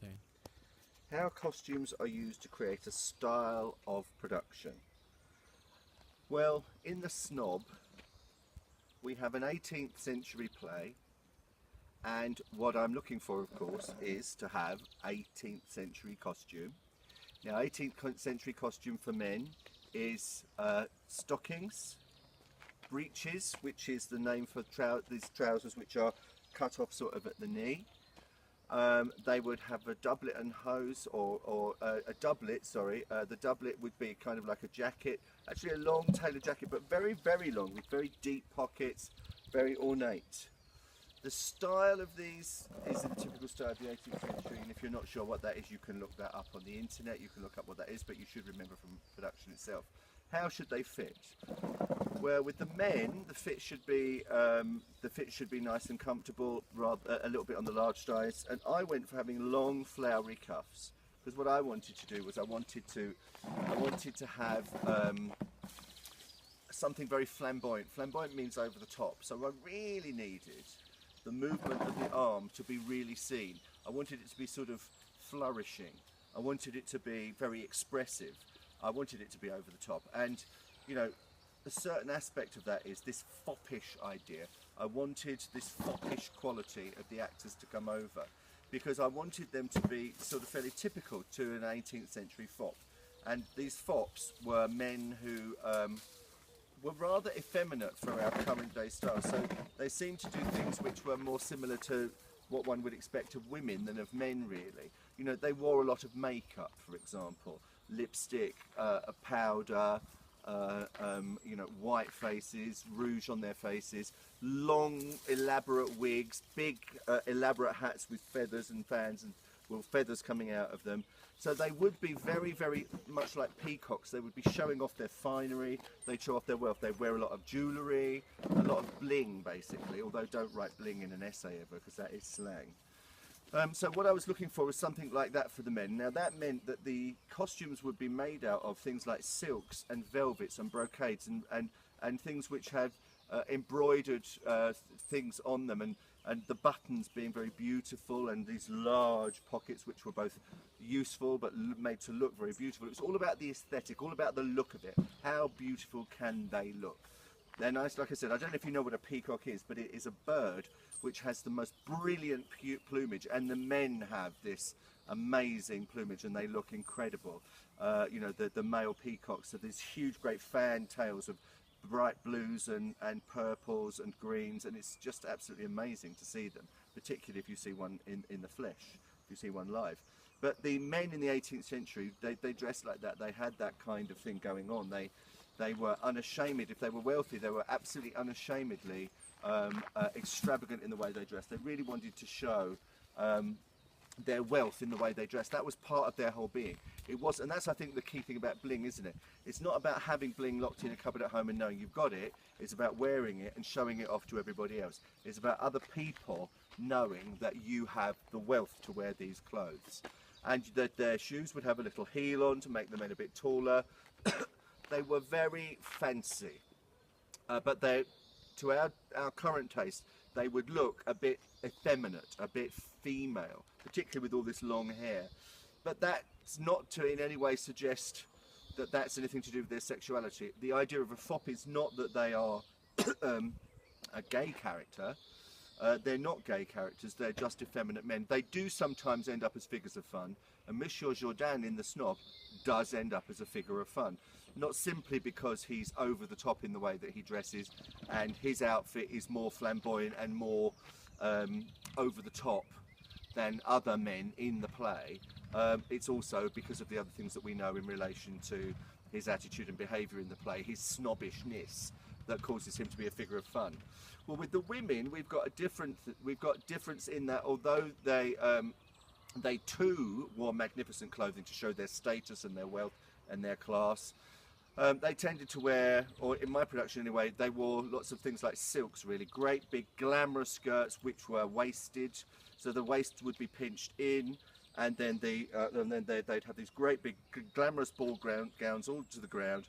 Okay. How costumes are used to create a style of production. Well, in the Snob, we have an 18th century play, and what I'm looking for, of course, is to have 18th century costume. Now, 18th century costume for men is stockings, breeches, which is the name for these trousers which are cut off sort of at the knee. They would have a doublet and hose, or a doublet, sorry. The doublet would be kind of like a jacket, actually a long tailored jacket, but very, very long, with very deep pockets, very ornate. The style of these is the typical style of the 18th century, and if you're not sure what that is, you can look that up on the internet, you can look up what that is, but you should remember from production itself. How should they fit? Well, with the men, the fit should be nice and comfortable, rather a little bit on the large size. And I went for having long, flowery cuffs, because what I wanted to do was I wanted to have something very flamboyant. Flamboyant means over the top. So I really needed the movement of the arm to be really seen. I wanted it to be sort of flourishing. I wanted it to be very expressive. I wanted it to be over the top. And, you know, a certain aspect of that is this foppish idea. I wanted this foppish quality of the actors to come over, because I wanted them to be sort of fairly typical to an 18th century fop. And these fops were men who were rather effeminate for our current day style. So they seemed to do things which were more similar to what one would expect of women than of men, really. You know, they wore a lot of makeup, for example, lipstick, a powder, you know, white faces, rouge on their faces, long elaborate wigs, big elaborate hats with feathers and fans and, well, feathers coming out of them. So they would be very, very much like peacocks. They would be showing off their finery, they'd show off their wealth. They'd wear a lot of jewellery, a lot of bling basically, although don't write bling in an essay ever, because that is slang. So what I was looking for was something like that for the men. Now that meant that the costumes would be made out of things like silks and velvets and brocades and things which have embroidered things on them, and the buttons being very beautiful, and these large pockets which were both useful but made to look very beautiful. It was all about the aesthetic, all about the look of it. How beautiful can they look? They're nice, like I said. I don't know if you know what a peacock is, but it is a bird which has the most brilliant plumage, and the men have this amazing plumage and they look incredible. You know, the male peacocks have these huge great fan tails of bright blues and purples and greens, and it's just absolutely amazing to see them, particularly if you see one in the flesh, if you see one live. But the men in the 18th century, they dressed like that. They had that kind of thing going on. They were unashamed. If they were wealthy, they were absolutely unashamedly extravagant in the way they dressed. They really wanted to show their wealth in the way they dressed. That was part of their whole being. It was, and that's, I think, the key thing about bling, isn't it? It's not about having bling locked in a cupboard at home and knowing you've got it. It's about wearing it and showing it off to everybody else. It's about other people knowing that you have the wealth to wear these clothes. And that their shoes would have a little heel on to make them a bit taller. They were very fancy, but to our current taste, they would look a bit effeminate, a bit female, particularly with all this long hair. But that's not to in any way suggest that that's anything to do with their sexuality. The idea of a fop is not that they are a gay character. They're not gay characters, they're just effeminate men. They do sometimes end up as figures of fun, and Monsieur Jourdain in The Snob does end up as a figure of fun. Not simply because he's over the top in the way that he dresses, and his outfit is more flamboyant and more over the top than other men in the play. It's also because of the other things that we know in relation to his attitude and behaviour in the play, his snobbishness, that causes him to be a figure of fun. Well, with the women, we've got difference in that although they too wore magnificent clothing to show their status and their wealth and their class. They tended to wear, or in my production anyway, they wore lots of things like silks, really great big glamorous skirts which were waisted, so the waist would be pinched in, and then they'd have these great big glamorous ball gowns all to the ground.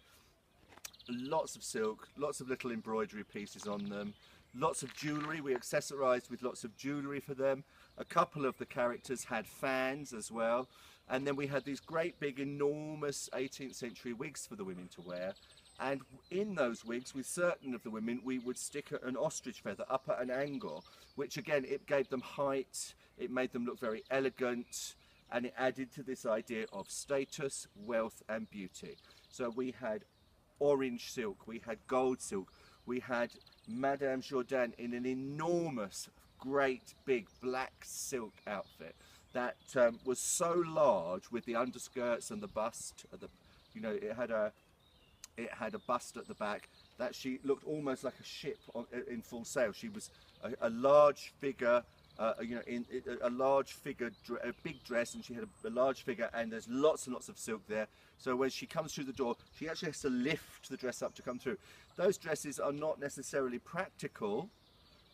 Lots of silk, lots of little embroidery pieces on them, lots of jewellery. We accessorised with lots of jewellery for them. A couple of the characters had fans as well. And then we had these great big enormous 18th century wigs for the women to wear. And in those wigs, with certain of the women, we would stick an ostrich feather up at an angle, which again, it gave them height, it made them look very elegant, and it added to this idea of status, wealth and beauty. So we had orange silk, we had gold silk, we had Madame Jourdain in an enormous, great big black silk outfit that was so large, with the underskirts and the bust, you know, it had a bust at the back that she looked almost like a ship in full sail. She was a large figure, you know, in a large figure, a big dress, and she had a large figure, and there's lots and lots of silk there. So when she comes through the door, she actually has to lift the dress up to come through. Those dresses are not necessarily practical,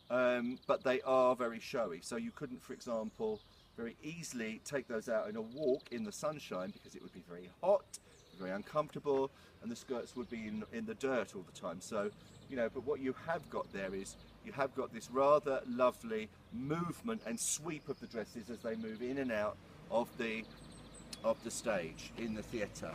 but they are very showy. So you couldn't, for example, very easily take those out in a walk in the sunshine, because it would be very hot, very uncomfortable, and the skirts would be in the dirt all the time. So, you know, but what you have got there is, you have got this rather lovely movement and sweep of the dresses as they move in and out of the stage in the theatre.